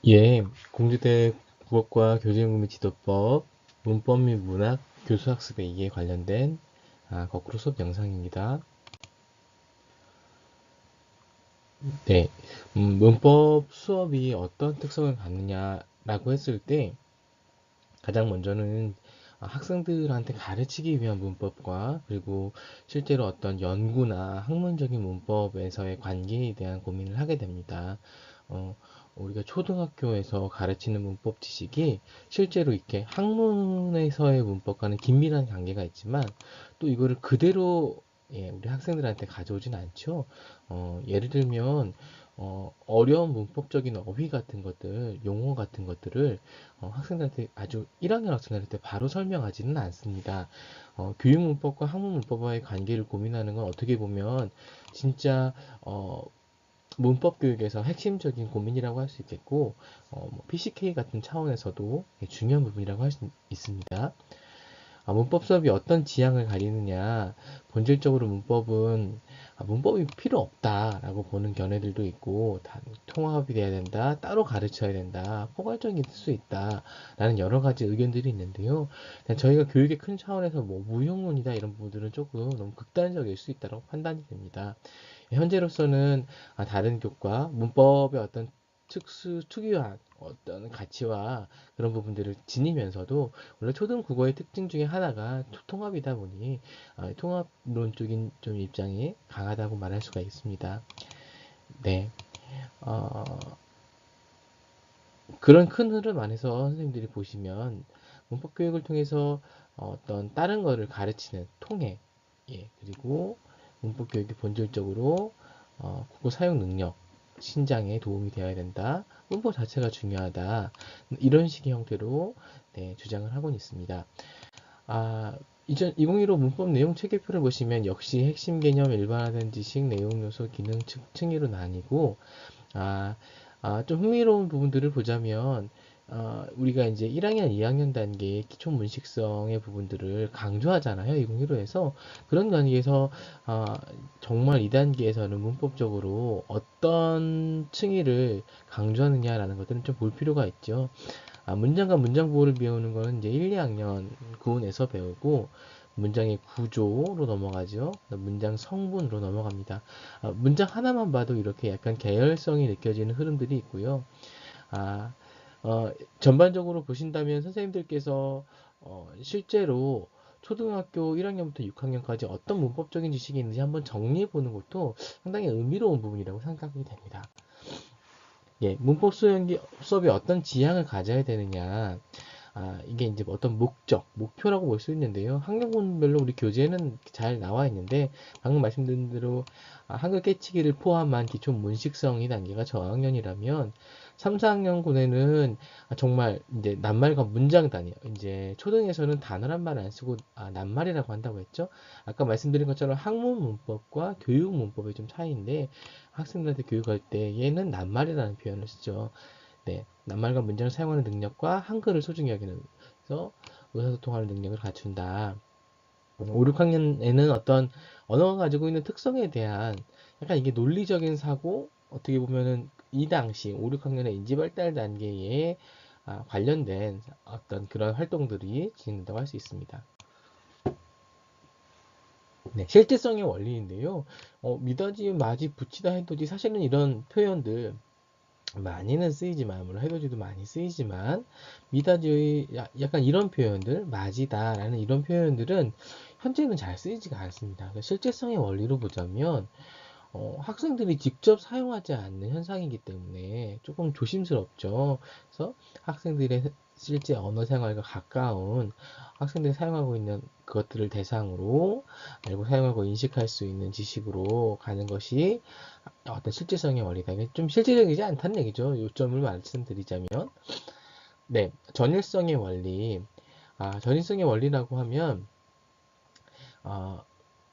예, 공주대 국어과 교재연구및 지도법, 문법 및 문학, 교수학습에 이에 관련된 거꾸로 수업 영상입니다. 네, 문법 수업이 어떤 특성을 갖느냐라고 했을 때 가장 먼저는 학생들한테 가르치기 위한 문법과 그리고 실제로 어떤 연구나 학문적인 문법에서의 관계에 대한 고민을 하게 됩니다. 어, 우리가 초등학교에서 가르치는 문법 지식이 실제로 이렇게 학문에서의 문법과는 긴밀한 관계가 있지만 또 이거를 그대로 우리 학생들한테 가져오진 않죠. 예를 들면 어려운 문법적인 어휘 같은 것들, 용어 같은 것들을 학생들한테 아주 1학년 학생들한테 바로 설명하지는 않습니다. 교육 문법과 학문 문법과의 관계를 고민하는 건 어떻게 보면 진짜 문법 교육에서 핵심적인 고민이라고 할 수 있겠고, PCK 같은 차원에서도 중요한 부분이라고 할 수 있습니다. 문법 수업이 어떤 지향을 가리느냐, 본질적으로 문법은 문법이 필요 없다라고 보는 견해들도 있고, 통합이 돼야 된다, 따로 가르쳐야 된다, 포괄적일 수 있다라는 여러 가지 의견들이 있는데요. 저희가 교육의 큰 차원에서 뭐 무용론이다 이런 부분들은 조금 너무 극단적일 수 있다고 판단이 됩니다. 현재로서는 다른 교과, 문법의 어떤 특유한 어떤 가치와 그런 부분들을 지니면서도 원래 초등 국어의 특징 중에 하나가 통합이다 보니 통합론적인 좀 입장이 강하다고 말할 수가 있습니다. 네, 어, 그런 큰 흐름 안에서 선생님들이 보시면 문법 교육을 통해서 어떤 다른 거를 가르치는 통해, 그리고 문법 교육이 본질적으로 국어 사용 능력, 신장에 도움이 되어야 된다. 문법 자체가 중요하다. 이런 식의 형태로 주장을 하고 있습니다. 2015 문법 내용 체계표를 보시면 역시 핵심 개념, 일반화된 지식, 내용 요소, 기능 층위로 나뉘고 아, 좀 흥미로운 부분들을 보자면, 우리가 이제 1학년, 2학년 단계의 기초 문식성의 부분들을 강조하잖아요. 2015에서. 그런 관계에서, 정말 2단계에서는 문법적으로 어떤 층위를 강조하느냐라는 것들은 좀 볼 필요가 있죠. 문장과 문장 보호를 배우는 거는 이제 1, 2학년 구분에서 배우고 문장의 구조로 넘어가죠. 문장 성분으로 넘어갑니다. 문장 하나만 봐도 이렇게 약간 계열성이 느껴지는 흐름들이 있고요. 아, 전반적으로 보신다면 선생님들께서 실제로 초등학교 1학년부터 6학년까지 어떤 문법적인 지식이 있는지 한번 정리해 보는 것도 상당히 의미로운 부분이라고 생각이 됩니다. 예, 문법 수업이 어떤 지향을 가져야 되느냐. 이게 이제 어떤 목표라고 볼 수 있는데요. 학년군별로 우리 교재에는 잘 나와 있는데, 방금 말씀드린 대로 한글 깨치기를 포함한 기초 문식성이 단계가 저학년이라면, 3, 4학년군에는 정말 이제 낱말과 문장 단위, 이제 초등에서는 단어란 말 안 쓰고 낱말이라고 한다고 했죠. 아까 말씀드린 것처럼 학문 문법과 교육 문법의 좀 차이인데, 학생들한테 교육할 때 얘는 낱말이라는 표현을 쓰죠. 네, 낱말과 문장을 사용하는 능력과 한글을 소중히 여기면서 의사소통하는 능력을 갖춘다. 5, 6학년에는 어떤 언어가 가지고 있는 특성에 대한 약간 이게 논리적인 사고, 어떻게 보면은 이 당시 5, 6학년의 인지발달 단계에 관련된 어떤 그런 활동들이 진행된다고 할 수 있습니다. 네, 실제성의 원리인데요. 미더지, 마지, 붙이다, 해도지 사실은 이런 표현들 많이는 쓰이지만 물론 해돋이도 많이 쓰이지만 미다지의 약간 이런 표현들 맞이다라는 이런 표현들은 현재는 잘 쓰이지가 않습니다. 실제성의 원리로 보자면 학생들이 직접 사용하지 않는 현상이기 때문에 조금 조심스럽죠. 그래서 학생들의 실제 언어 생활과 가까운 학생들이 사용하고 있는 그것들을 대상으로 알고 사용하고 인식할 수 있는 지식으로 가는 것이 어떤 실제성의 원리다. 이게 좀 실제적이지 않다는 얘기죠. 요점을 말씀드리자면. 네, 전일성의 원리. 전일성의 원리라고 하면, 아,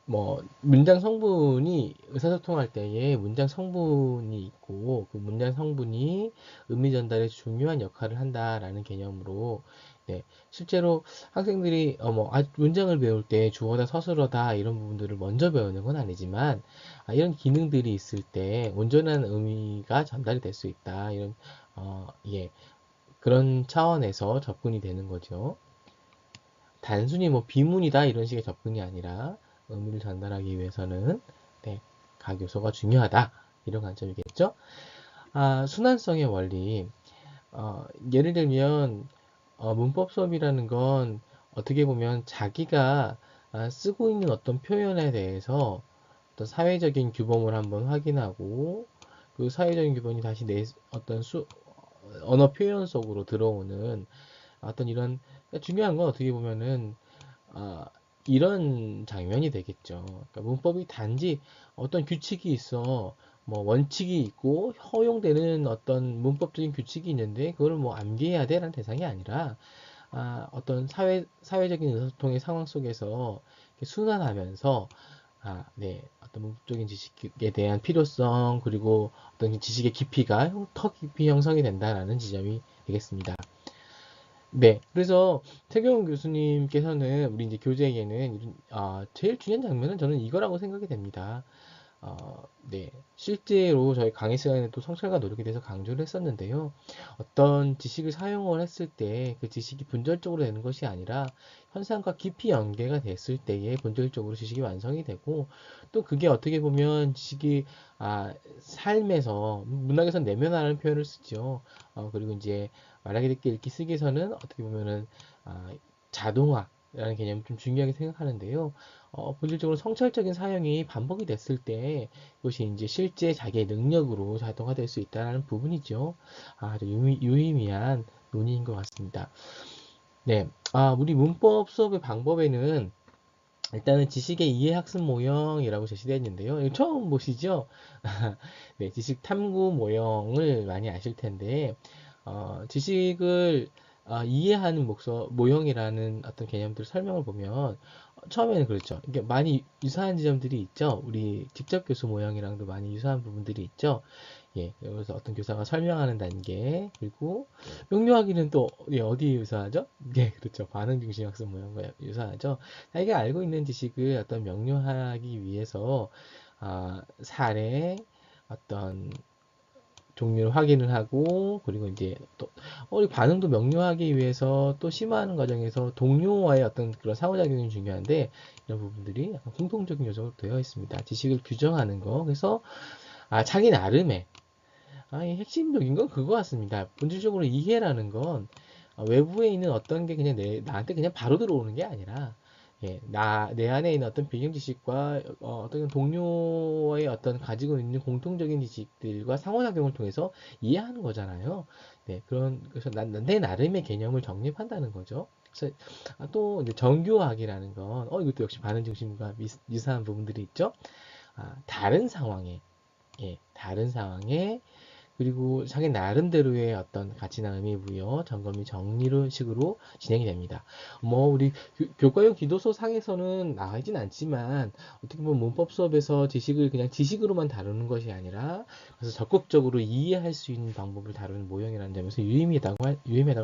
뭐 문장 성분이 의사소통할 때에 문장 성분이 있고 그 문장 성분이 의미 전달에 중요한 역할을 한다라는 개념으로 네, 실제로 학생들이 문장을 배울 때 주어다 서술어다 이런 부분들을 먼저 배우는 건 아니지만 이런 기능들이 있을 때 온전한 의미가 전달이 될 수 있다. 이런 예, 그런 차원에서 접근이 되는 거죠. 단순히 뭐 비문이다 이런 식의 접근이 아니라 의미를 전달하기 위해서는 네, 각 요소가 중요하다. 이런 관점이겠죠. 순환성의 원리. 예를 들면 문법 수업이라는 건 어떻게 보면 자기가 쓰고 있는 어떤 표현에 대해서 어떤 사회적인 규범을 한번 확인하고 그 사회적인 규범이 다시 내 어떤 언어 표현 속으로 들어오는 어떤 이런 중요한 건 어떻게 보면은 아, 이런 장면이 되겠죠. 그러니까 문법이 단지 어떤 규칙이 있어, 뭐 원칙이 있고 허용되는 어떤 문법적인 규칙이 있는데 그거를 뭐 암기해야 돼라는 대상이 아니라 어떤 사회적인 의사소통의 상황 속에서 이렇게 순환하면서 네, 어떤 문법적인 지식에 대한 필요성 그리고 어떤 지식의 깊이가 더 깊이 형성이 된다라는 지점이 되겠습니다. 네, 그래서 최경훈 교수님께서는 우리 이제 교재에는 제일 중요한 장면은 저는 이거라고 생각이 됩니다. 네, 실제로 저희 강의 시간에도 성찰과 노력에 대해서 강조를 했었는데요. 어떤 지식을 사용을 했을 때 그 지식이 분절적으로 되는 것이 아니라 현상과 깊이 연계가 됐을 때에 본질적으로 지식이 완성이 되고 또 그게 어떻게 보면 지식이 삶에서 문학에서 내면화라는 표현을 쓰죠. 그리고 이제 말하기 듣기 읽기 쓰기에서는 어떻게 보면은 자동화라는 개념을 좀 중요하게 생각하는데요. 본질적으로 성찰적인 사용이 반복이 됐을 때 그것이 이제 실제 자기의 능력으로 자동화될 수 있다는 부분이죠. 아주 유의미한 논의인 것 같습니다. 네, 우리 문법 수업의 방법에는 일단은 지식의 이해학습 모형이라고 제시되어 있는데요. 이거 처음 보시죠? 네, 지식 탐구 모형을 많이 아실 텐데, 지식을 이해하는 모형이라는 어떤 개념들 설명을 보면, 처음에는 그렇죠. 이게 많이 유사한 지점들이 있죠. 우리 직접 교수 모형이랑도 많이 유사한 부분들이 있죠. 예, 그래서 어떤 교사가 설명하는 단계, 그리고 명료하기는 또 어디에 유사하죠? 예, 그렇죠. 반응 중심 학습 모형과 유사하죠. 자기가 알고 있는 지식을 어떤 명료하기 위해서 사례, 어떤 종류를 확인을 하고 그리고 이제 또 우리 반응도 명료하기 위해서 또 심화하는 과정에서 동료와의 어떤 그런 상호작용이 중요한데 이런 부분들이 약간 공통적인 요소로 되어 있습니다. 지식을 규정하는 거. 그래서 자기 나름의 이 핵심적인 건 그거 같습니다. 본질적으로 이해라는 건 외부에 있는 어떤 게 그냥 나한테 그냥 바로 들어오는 게 아니라 예, 내 안에 있는 어떤 배경 지식과 어떤 동료의 어떤 가지고 있는 공통적인 지식들과 상호작용을 통해서 이해하는 거잖아요. 네, 그래서 내 나름의 개념을 정립한다는 거죠. 그래서 또 이제 정교학이라는 건, 이것도 역시 반응 중심과 유사한 부분들이 있죠. 다른 상황에, 다른 상황에 그리고 자기 나름대로의 어떤 가치나 의미 부여, 점검이 정리로 식으로 진행이 됩니다. 우리 교과형 기도서 상에서는 나가진 않지만, 어떻게 보면 문법 수업에서 지식을 그냥 지식으로만 다루는 것이 아니라, 그래서 적극적으로 이해할 수 있는 방법을 다루는 모형이라는 점에서 유의미하다고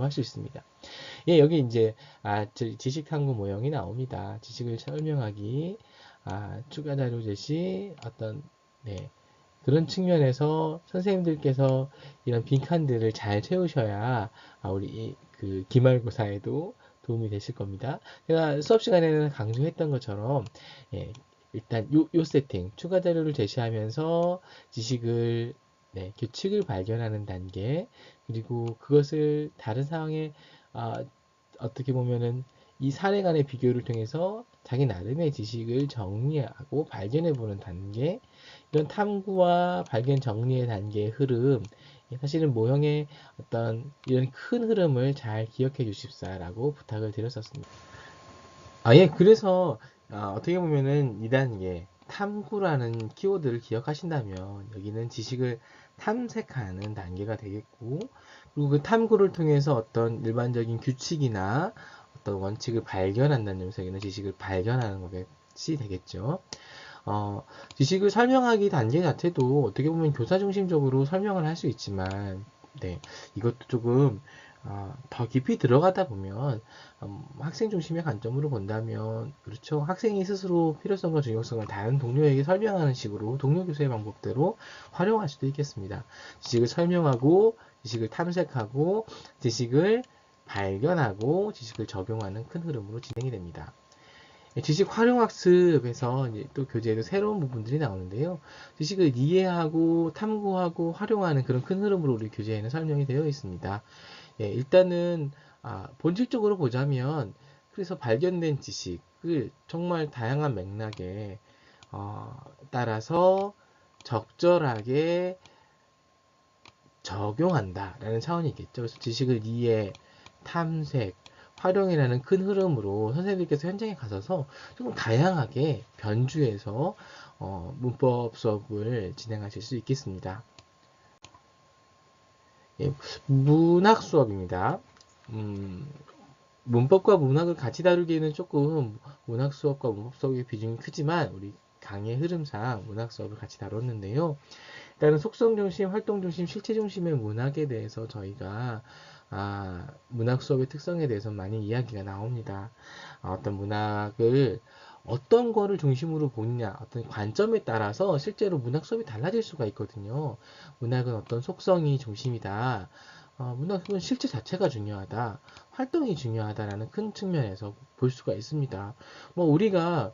할 수 있습니다. 예, 여기 이제, 지식 탐구 모형이 나옵니다. 지식을 설명하기, 추가 자료 제시, 네, 그런 측면에서 선생님들께서 이런 빈칸들을 잘 채우셔야 우리 그 기말고사에도 도움이 되실 겁니다. 제가 수업 시간에는 강조했던 것처럼 예, 일단 요 세팅 추가 자료를 제시하면서 지식을 규칙을 발견하는 단계 그리고 그것을 다른 상황에 어떻게 보면은 이 사례 간의 비교를 통해서 자기 나름의 지식을 정리하고 발견해 보는 단계 이런 탐구와 발견 정리의 단계의 흐름, 사실은 모형의 어떤 이런 큰 흐름을 잘 기억해 주십사라고 부탁을 드렸었습니다. 예, 그래서 어떻게 보면은 2단계 탐구라는 키워드를 기억하신다면 여기는 지식을 탐색하는 단계가 되겠고 그리고 그 탐구를 통해서 어떤 일반적인 규칙이나 어떤 원칙을 발견한다는 점에서 여기는 지식을 발견하는 것이 되겠죠. 지식을 설명하기 단계 자체도 어떻게 보면 교사 중심적으로 설명을 할 수 있지만, 네, 이것도 조금 더 깊이 들어가다 보면 학생 중심의 관점으로 본다면 그렇죠. 학생이 스스로 필요성과 중요성을 다른 동료에게 설명하는 식으로 동료 교수의 방법대로 활용할 수도 있겠습니다. 지식을 설명하고 지식을 탐색하고 지식을 발견하고 지식을 적용하는 큰 흐름으로 진행이 됩니다. 지식 활용 학습에서 이제 또 교재에도 새로운 부분들이 나오는데요. 지식을 이해하고 탐구하고 활용하는 그런 큰 흐름으로 우리 교재에는 설명이 되어 있습니다. 일단은 본질적으로 보자면 그래서 발견된 지식을 정말 다양한 맥락에 따라서 적절하게 적용한다라는 차원이 있겠죠. 그래서 지식을 이해, 탐색, 활용이라는 큰 흐름으로 선생님들께서 현장에 가셔서 조금 다양하게 변주해서 문법 수업을 진행하실 수 있겠습니다. 문학 수업입니다. 문법과 문학을 같이 다루기에는 조금 문학 수업과 문법 수업의 비중이 크지만 우리 강의 흐름상 문학 수업을 같이 다뤘는데요. 일단은 속성 중심, 활동 중심, 실체 중심의 문학에 대해서 저희가 문학 수업의 특성에 대해서 많이 이야기가 나옵니다. 어떤 문학을 어떤 거를 중심으로 보느냐, 어떤 관점에 따라서 실제로 문학 수업이 달라질 수가 있거든요. 문학은 어떤 속성이 중심이다. 문학은 실체 자체가 중요하다. 활동이 중요하다라는 큰 측면에서 볼 수가 있습니다. 뭐 우리가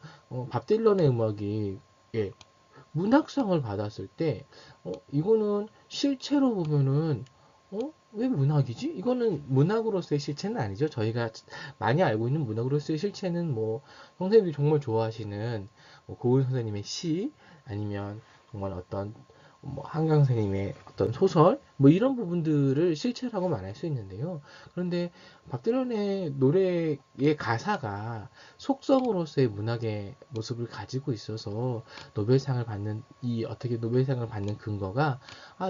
밥 딜런의 음악이 예, 문학상을 받았을 때 이거는 실체로 보면은 왜 문학이지? 이거는 문학으로서의 실체는 아니죠. 저희가 많이 알고 있는 문학으로서의 실체는 뭐 선생님이 정말 좋아하시는 뭐 고은 선생님의 시 아니면 정말 어떤 뭐 한강 선생님의 어떤 소설 뭐 이런 부분들을 실체라고 말할 수 있는데요. 그런데 박드런의 노래의 가사가 속성으로서의 문학의 모습을 가지고 있어서 노벨상을 받는 어떻게 노벨상을 받는 근거가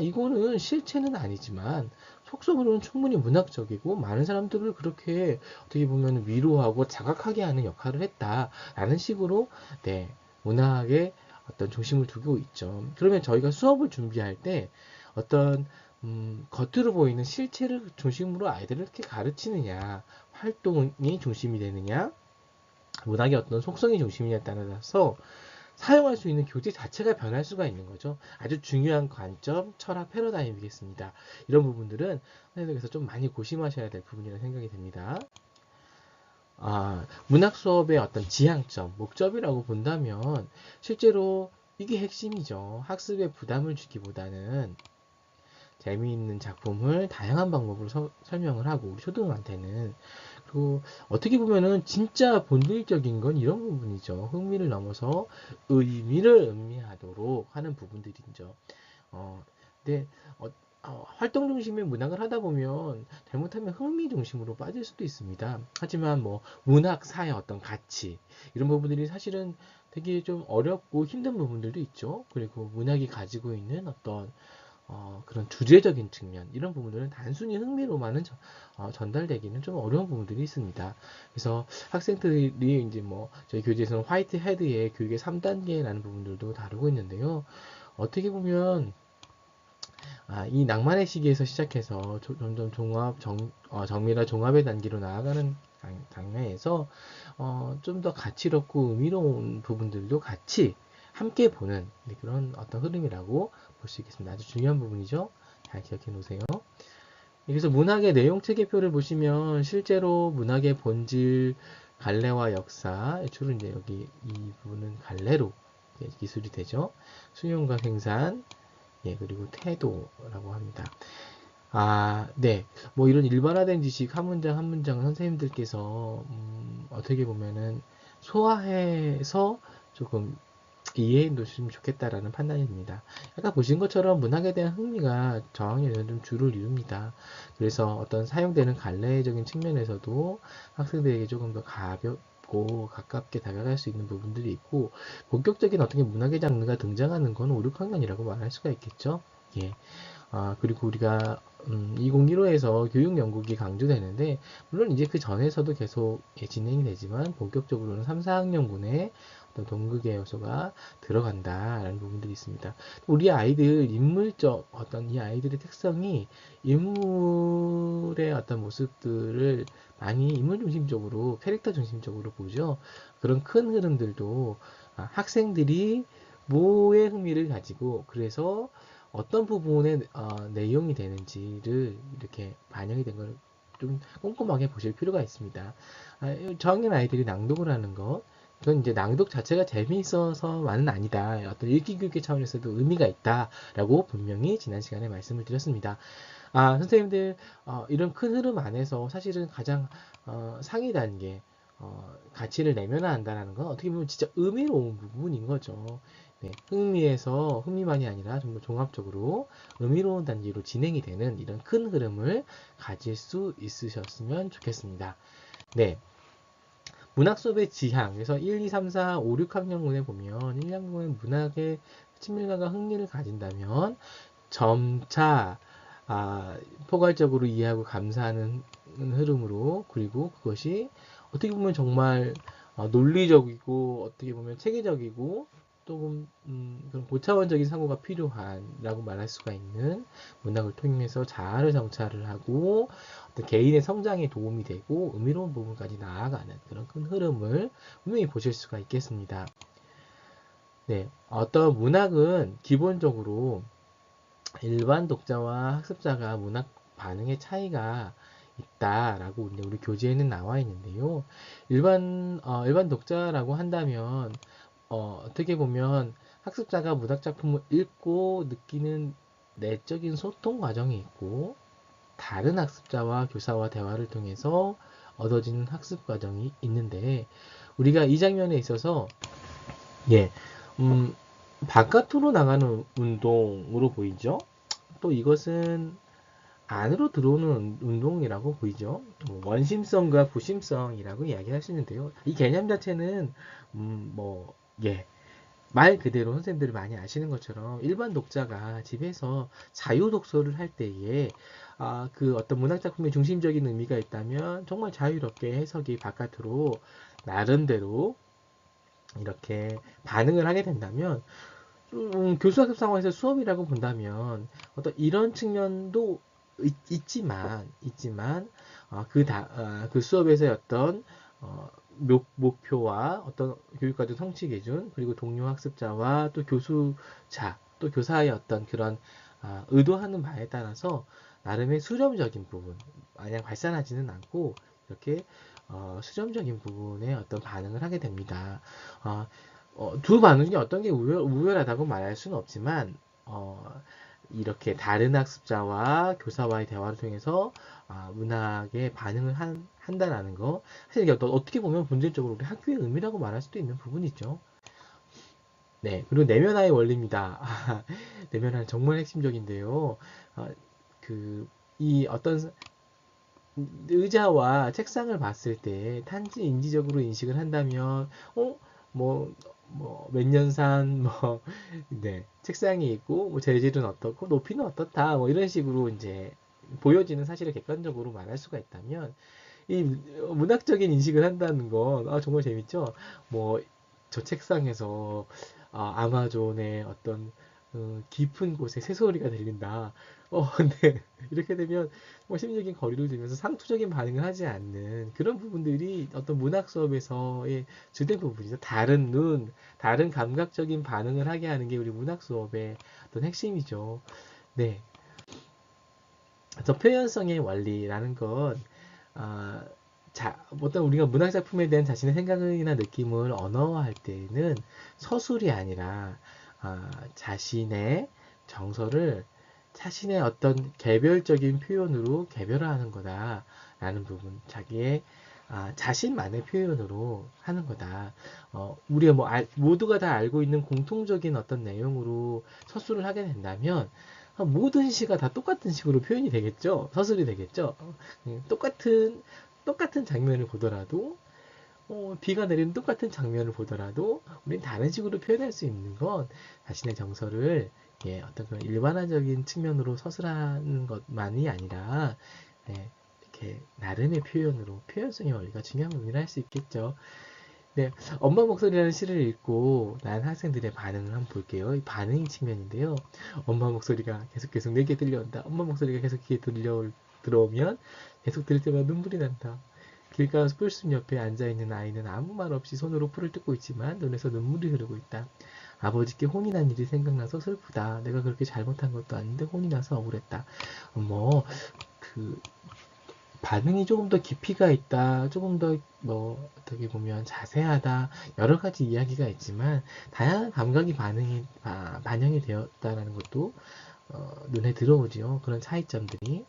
이거는 실체는 아니지만 속성으로는 충분히 문학적이고 많은 사람들을 그렇게 어떻게 보면 위로하고 자각하게 하는 역할을 했다라는 식으로 네, 문학의 어떤 중심을 두고 있죠. 그러면 저희가 수업을 준비할 때 어떤 겉으로 보이는 실체를 중심으로 아이들을 이렇게 가르치느냐, 활동이 중심이 되느냐, 문학의 어떤 속성이 중심이냐에 따라서 사용할 수 있는 교재 자체가 변할 수가 있는 거죠. 아주 중요한 관점, 철학, 패러다임이겠습니다. 이런 부분들은 선생님께서 좀 많이 고심하셔야 될 부분이라고 생각이 됩니다. 문학 수업의 어떤 지향점, 목적이라고 본다면 실제로 이게 핵심이죠. 학습에 부담을 주기보다는 재미있는 작품을 다양한 방법으로 설명을 하고 우리 초등한테는 그리고 어떻게 보면은 진짜 본질적인 건 이런 부분이죠. 흥미를 넘어서 의미를 음미하도록 하는 부분들이죠. 어, 근데 활동 중심의 문학을 하다 보면 잘못하면 흥미 중심으로 빠질 수도 있습니다. 하지만 뭐 문학 사의 어떤 가치 이런 부분들이 사실은 되게 좀 어렵고 힘든 부분들도 있죠. 그리고 문학이 가지고 있는 어떤 그런 주제적인 측면 이런 부분들은 단순히 흥미로만은 전달되기는 좀 어려운 부분들이 있습니다. 그래서 학생들이 이제 뭐 저희 교재에서는 화이트 헤드의 교육의 3단계라는 부분들도 다루고 있는데요. 어떻게 보면 이 낭만의 시기에서 시작해서 점점 정밀화 종합의 단계로 나아가는 장면에서 좀 더 가치롭고 의미로운 부분들도 같이 함께 보는 그런 어떤 흐름이라고 볼 수 있겠습니다. 아주 중요한 부분이죠. 잘 기억해 놓으세요. 그래서 문학의 내용 체계표를 보시면 실제로 문학의 본질, 갈래와 역사, 주로 이제 여기 이 부분은 갈래로 기술이 되죠. 수용과 생산, 그리고 태도라고 합니다. 네. 뭐 이런 일반화된 지식 한 문장 한 문장은 선생님들께서 어떻게 보면은 소화해서 조금 이해해 놓으시면 좋겠다라는 판단입니다. 아까 보신 것처럼 문학에 대한 흥미가 저학년에는 좀 주를 이룹니다. 그래서 어떤 사용되는 갈래적인 측면에서도 학생들에게 조금 더 가볍고 가깝게 다가갈 수 있는 부분들이 있고 본격적인 어떻게 문학의 장르가 등장하는 건 5, 6학년이라고 말할 수가 있겠죠. 예. 그리고 우리가 2015에서 교육연구기 강조되는데, 물론 이제 그 전에서도 계속 진행이 되지만 본격적으로는 3, 4학년군에 어떤 동극의 요소가 들어간다라는 부분들이 있습니다. 우리 아이들 인물적 어떤 이 아이들의 특성이 인물의 어떤 모습들을 많이 인물 중심적으로, 캐릭터 중심적으로 보죠. 그런 큰 흐름들도 학생들이 뭐에 흥미를 가지고, 그래서 어떤 부분의 내용이 되는지를 이렇게 반영이 된 걸 좀 꼼꼼하게 보실 필요가 있습니다. 저학년 아이들이 낭독을 하는 것, 이건 이제 낭독 자체가 재미있어서만은 아니다. 어떤 읽기 교육의 차원에서도 의미가 있다라고 분명히 지난 시간에 말씀을 드렸습니다. 선생님들 이런 큰 흐름 안에서 사실은 가장 상위 단계 가치를 내면야 한다는 건 어떻게 보면 진짜 의미로운 부분인 거죠. 네, 흥미만이 아니라 좀 더 종합적으로 의미로운 단계로 진행이 되는 이런 큰 흐름을 가질 수 있으셨으면 좋겠습니다. 네. 문학 수업의 지향. 그래서 1, 2, 3, 4, 5, 6학년군에 보면 1학년군에 문학의 친밀감과 흥미를 가진다면 점차 포괄적으로 이해하고 감사하는 흐름으로, 그리고 그것이 어떻게 보면 정말 논리적이고 어떻게 보면 체계적이고 조금 그런 고차원적인 사고가 필요한라고 말할 수가 있는 문학을 통해서 자아를 성찰을 하고 어떤 개인의 성장에 도움이 되고 의미로운 부분까지 나아가는 그런 큰 흐름을 분명히 보실 수가 있겠습니다. 네, 어떤 문학은 기본적으로 일반 독자와 학습자가 문학 반응의 차이가 있다라고 우리 교재에는 나와 있는데요. 일반 독자라고 한다면 어떻게 보면 학습자가 문학 작품을 읽고 느끼는 내적인 소통 과정이 있고, 다른 학습자와 교사와 대화를 통해서 얻어지는 학습 과정이 있는데, 우리가 이 장면에 있어서 예, 바깥으로 나가는 운동으로 보이죠? 또 이것은 안으로 들어오는 운동이라고 보이죠. 원심성과 부심성이라고 이야기할 수 있는데요. 이 개념 자체는 예, 말 그대로 선생님들이 많이 아시는 것처럼 일반 독자가 집에서 자유 독서를 할 때에 그 어떤 문학 작품의 중심적인 의미가 있다면 정말 자유롭게 해석이 바깥으로 나름대로 이렇게 반응을 하게 된다면, 교수학습 상황에서 수업이라고 본다면 어떤 이런 측면도 있지만 그 수업에서의 어떤 목표와 어떤 교육과정 성취 기준, 그리고 동료 학습자와 또 교수자 또 교사의 어떤 그런 의도하는 바에 따라서 나름의 수렴적인 부분 마냥 발산하지는 않고 이렇게 수렴적인 부분에 어떤 반응을 하게 됩니다. 두 반응 중에 어떤 게 우월하다고 말할 수는 없지만 이렇게 다른 학습자와 교사와의 대화를 통해서 문학에 반응을 한다라는 거, 사실 이게 어떻게 보면 본질적으로 우리 학교의 의미라고 말할 수도 있는 부분이죠. 네, 그리고 내면화의 원리입니다. 내면화는 정말 핵심적인데요. 이 어떤 의자와 책상을 봤을 때 단지 인지적으로 인식을 한다면, 뭐, 몇 년산, 네, 책상이 있고, 재질은 어떻고, 높이는 어떻다, 이런 식으로 이제 보여지는 사실을 객관적으로 말할 수가 있다면, 이 문학적인 인식을 한다는 건, 정말 재밌죠? 뭐, 저 책상에서, 아마존의 어떤, 깊은 곳에 새소리가 들린다. 근데, 이렇게 되면, 심리적인 거리를 두면서 상투적인 반응을 하지 않는 그런 부분들이 어떤 문학 수업에서의 주된 부분이죠. 다른 눈, 다른 감각적인 반응을 하게 하는 게 우리 문학 수업의 어떤 핵심이죠. 네. 그래서 표현성의 원리라는 건, 아, 어떤 우리가 문학 작품에 대한 자신의 생각이나 느낌을 언어화할 때는 서술이 아니라 자신의 정서를 자신의 어떤 개별적인 표현으로 개별화하는 거다라는 부분, 자기의 자신만의 표현으로 하는 거다. 우리가 모두가 다 알고 있는 공통적인 어떤 내용으로 서술을 하게 된다면 모든 시가 다 똑같은 식으로 표현이 되겠죠. 서술이 되겠죠. 똑같은 장면을 보더라도, 비가 내리는 똑같은 장면을 보더라도 우리는 다른 식으로 표현할 수 있는 건 자신의 정서를 예, 어떤 그런 일반화적인 측면으로 서술하는 것만이 아니라, 예, 이렇게 나름의 표현으로 표현성의 원리가 중요한 부분이라 할 수 있겠죠. 네, 엄마 목소리라는 시를 읽고 난 학생들의 반응을 한번 볼게요. 이 반응 측면인데요. 엄마 목소리가 계속 내게 들려온다. 엄마 목소리가 계속 귀에 들어오면 계속 들을 때마다 눈물이 난다. 길가의 풀숲 옆에 앉아있는 아이는 아무 말 없이 손으로 풀을 뜯고 있지만 눈에서 눈물이 흐르고 있다. 아버지께 혼이 난 일이 생각나서 슬프다. 내가 그렇게 잘못한 것도 아닌데 혼이 나서 억울했다. 뭐, 그, 반응이 조금 더 깊이가 있다, 조금 더 어떻게 보면 자세하다, 여러 가지 이야기가 있지만 다양한 감각이 반영이 되었다라는 것도 눈에 들어오죠. 그런 차이점들이.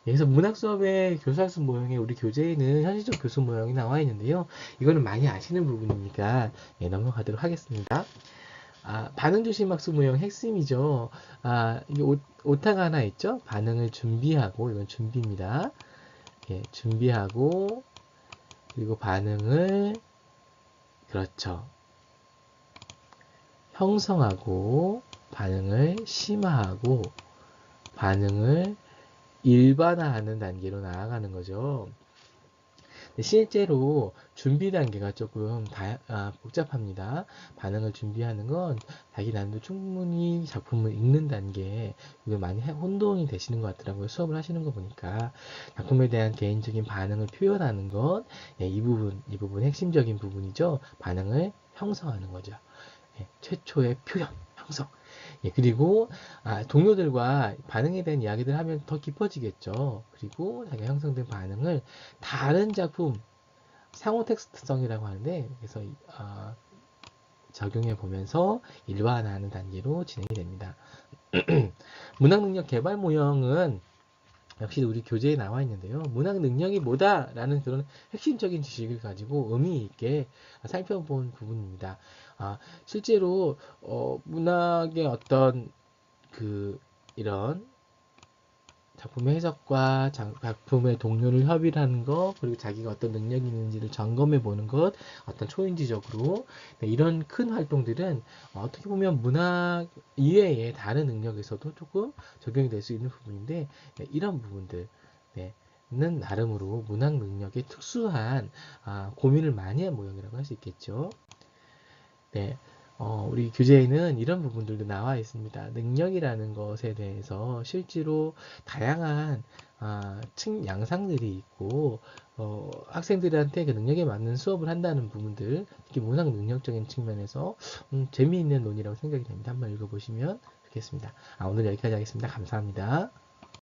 여기서 문학 수업의 교사수 모형에 우리 교재에는 현실적 교수 모형이 나와 있는데요. 이거는 많이 아시는 부분이니까 예, 넘어가도록 하겠습니다. 반응 중심 학습 모형 핵심이죠. 이게 오타가 하나 있죠. 반응을 준비하고, 이건 준비입니다. 예, 준비하고, 그리고 반응을, 그렇죠. 형성하고, 반응을 심화하고, 반응을 일반화하는 단계로 나아가는 거죠. 실제로 준비 단계가 조금 복잡합니다. 반응을 준비하는 건 자기 난이도 충분히 작품을 읽는 단계에 많이 혼동이 되시는 것 같더라고요. 수업을 하시는 거 보니까. 작품에 대한 개인적인 반응을 표현하는 것, 예, 이 부분 핵심적인 부분이죠. 반응을 형성하는 거죠. 예, 최초의 표현, 형성. 예, 그리고 동료들과 반응에 대한 이야기를 하면 더 깊어지겠죠. 그리고 자기가 형성된 반응을 다른 작품, 상호 텍스트성이라고 하는데, 그래서 적용해 보면서 일반화하는 단계로 진행이 됩니다. 문학 능력 개발 모형은 역시 우리 교재에 나와 있는데요. 문학 능력이 뭐다라는 그런 핵심적인 지식을 가지고 의미 있게 살펴본 부분입니다. 실제로 문학의 어떤 이런 작품의 해석과 작품의 동료를 협의하는 것, 그리고 자기가 어떤 능력이 있는지를 점검해 보는 것, 어떤 초인지적으로 네, 이런 큰 활동들은 어떻게 보면 문학 이외의 다른 능력에서도 조금 적용이 될 수 있는 부분인데 네, 이런 부분들 네, 는 나름으로 문학 능력의 특수한 고민을 많이 한 모형이라고 할 수 있겠죠. 네, 우리 교재에는 이런 부분들도 나와 있습니다. 능력이라는 것에 대해서 실제로 다양한 양상들이 있고 학생들한테 그 능력에 맞는 수업을 한다는 부분들, 특히 문학 능력적인 측면에서 재미있는 논의라고 생각이 됩니다. 한번 읽어보시면 좋겠습니다. 오늘 여기까지 하겠습니다. 감사합니다.